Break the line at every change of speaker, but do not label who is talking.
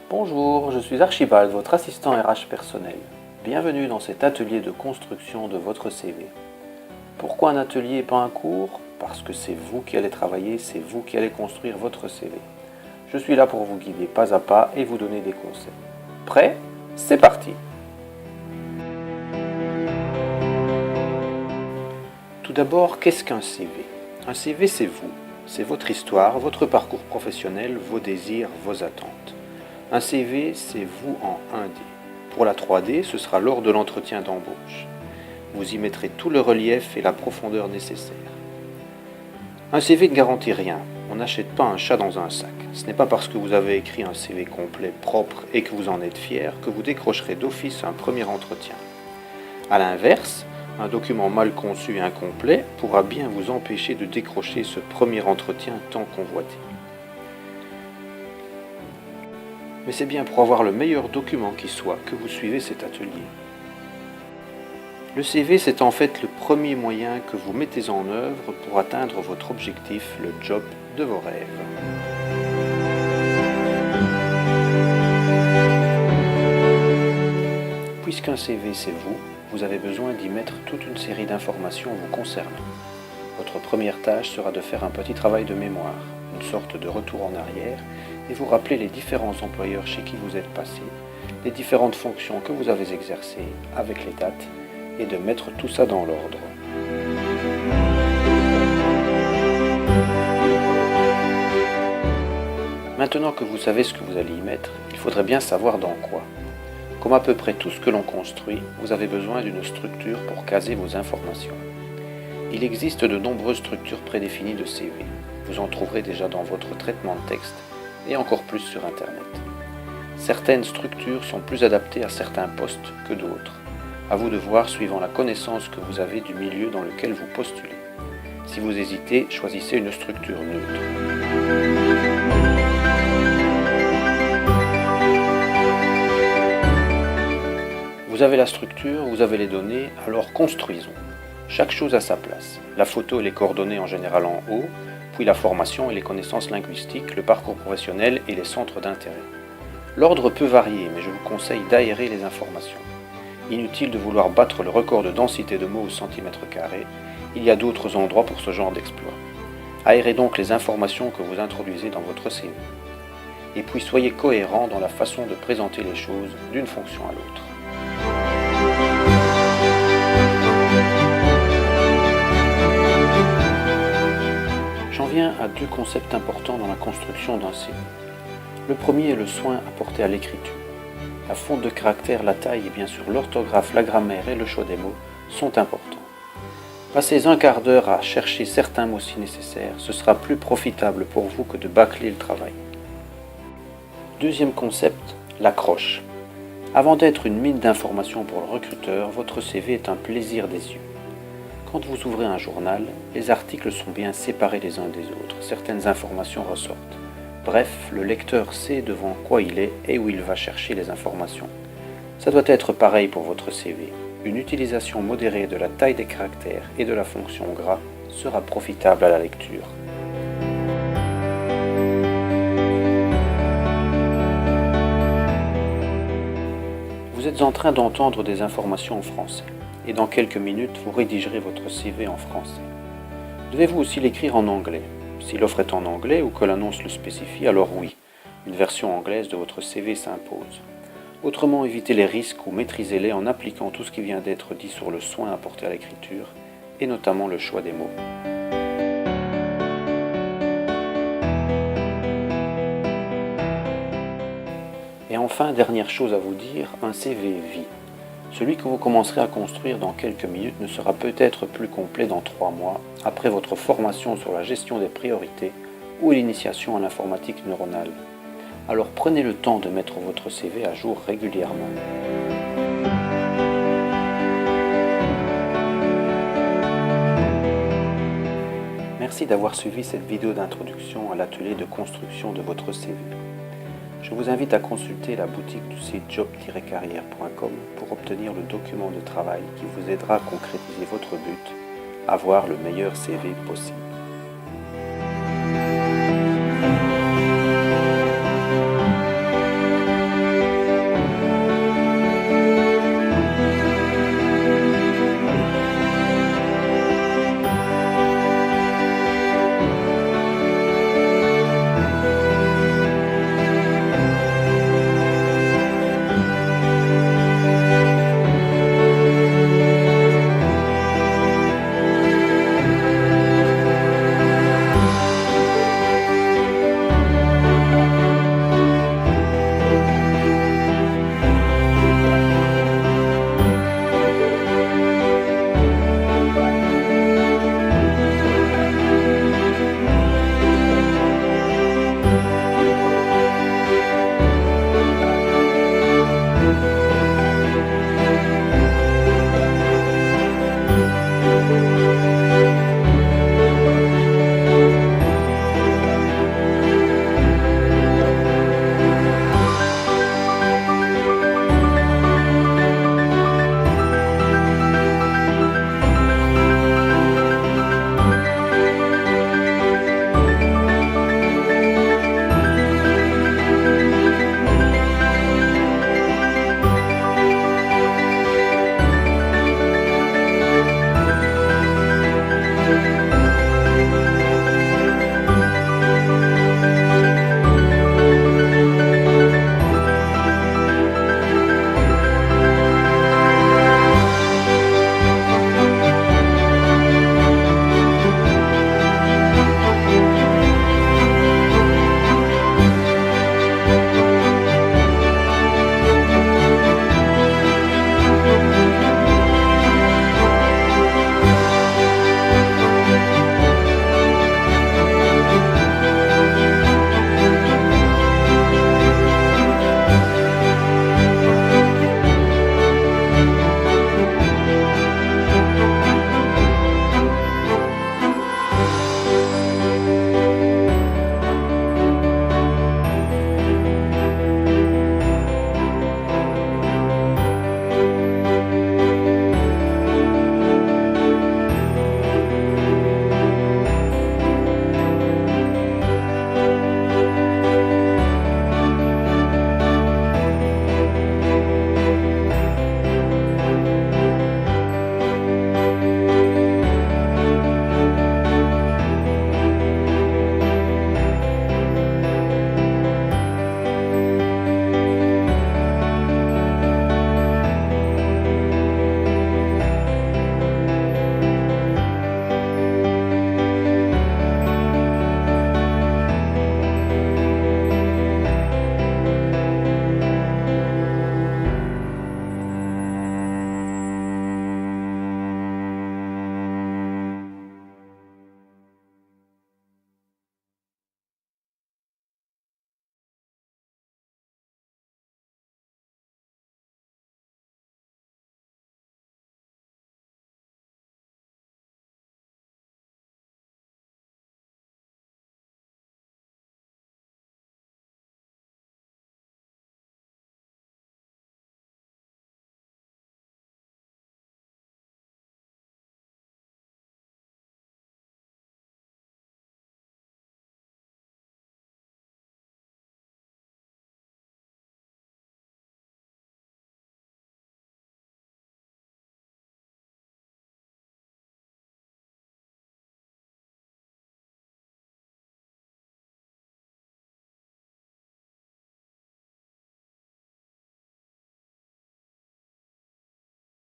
Bonjour, je suis Archibald, votre assistant RH personnel. Bienvenue dans cet atelier de construction de votre CV. Pourquoi un atelier et pas un cours? Parce que c'est vous qui allez travailler, c'est vous qui allez construire votre CV. Je suis là pour vous guider pas à pas et vous donner des conseils. Prêt? C'est parti! Tout d'abord, qu'est-ce qu'un CV? Un CV, c'est vous. C'est votre histoire, votre parcours professionnel, vos désirs, vos attentes. Un CV, c'est vous en 1D. Pour la 3D, ce sera lors de l'entretien d'embauche. Vous y mettrez tout le relief et la profondeur nécessaires. Un CV ne garantit rien. On n'achète pas un chat dans un sac. Ce n'est pas parce que vous avez écrit un CV complet, propre et que vous en êtes fier que vous décrocherez d'office un premier entretien. A l'inverse, un document mal conçu et incomplet pourra bien vous empêcher de décrocher ce premier entretien tant convoité. Mais c'est bien pour avoir le meilleur document qui soit que vous suivez cet atelier. Le CV, c'est en fait le premier moyen que vous mettez en œuvre pour atteindre votre objectif, le job de vos rêves. Puisqu'un CV, c'est vous, vous avez besoin d'y mettre toute une série d'informations vous concernant. Votre première tâche sera de faire un petit travail de mémoire, une sorte de retour en arrière, et vous rappeler les différents employeurs chez qui vous êtes passé, les différentes fonctions que vous avez exercées avec les dates, et de mettre tout ça dans l'ordre. Maintenant que vous savez ce que vous allez y mettre, il faudrait bien savoir dans quoi. Comme à peu près tout ce que l'on construit, vous avez besoin d'une structure pour caser vos informations. Il existe de nombreuses structures prédéfinies de CV. Vous en trouverez déjà dans votre traitement de texte et encore plus sur Internet. Certaines structures sont plus adaptées à certains postes que d'autres. À vous de voir suivant la connaissance que vous avez du milieu dans lequel vous postulez. Si vous hésitez, choisissez une structure neutre. Vous avez la structure, vous avez les données, alors construisons. Chaque chose à sa place. La photo et les coordonnées en général en haut, puis la formation et les connaissances linguistiques, le parcours professionnel et les centres d'intérêt. L'ordre peut varier, mais je vous conseille d'aérer les informations. Inutile de vouloir battre le record de densité de mots au centimètre carré, il y a d'autres endroits pour ce genre d'exploit. Aérez donc les informations que vous introduisez dans votre CV. Et puis soyez cohérent dans la façon de présenter les choses d'une fonction à l'autre. J'en viens à deux concepts importants dans la construction d'un CV. Le premier est le soin apporté à l'écriture. La fonte de caractère, la taille et bien sûr l'orthographe, la grammaire et le choix des mots sont importants. Passez un quart d'heure à chercher certains mots si nécessaire, ce sera plus profitable pour vous que de bâcler le travail. Deuxième concept, l'accroche. Avant d'être une mine d'informations pour le recruteur, votre CV est un plaisir des yeux. Quand vous ouvrez un journal, les articles sont bien séparés les uns des autres, certaines informations ressortent. Bref, le lecteur sait devant quoi il est et où il va chercher les informations. Ça doit être pareil pour votre CV. Une utilisation modérée de la taille des caractères et de la fonction gras sera profitable à la lecture. Vous êtes en train d'entendre des informations en français et dans quelques minutes, vous rédigerez votre CV en français. Devez-vous aussi l'écrire en anglais? Si l'offre est en anglais ou que l'annonce le spécifie, alors oui, une version anglaise de votre CV s'impose. Autrement, évitez les risques ou maîtrisez-les en appliquant tout ce qui vient d'être dit sur le soin apporté à l'écriture, et notamment le choix des mots. Et enfin, dernière chose à vous dire, un CV vit. Celui que vous commencerez à construire dans quelques minutes ne sera peut-être plus complet dans 3 mois, après votre formation sur la gestion des priorités ou l'initiation à l'informatique neuronale. Alors prenez le temps de mettre votre CV à jour régulièrement. Merci d'avoir suivi cette vidéo d'introduction à l'atelier de construction de votre CV. Je vous invite à consulter la boutique du site job-carrière.com pour obtenir le document de travail qui vous aidera à concrétiser votre but, avoir le meilleur CV possible.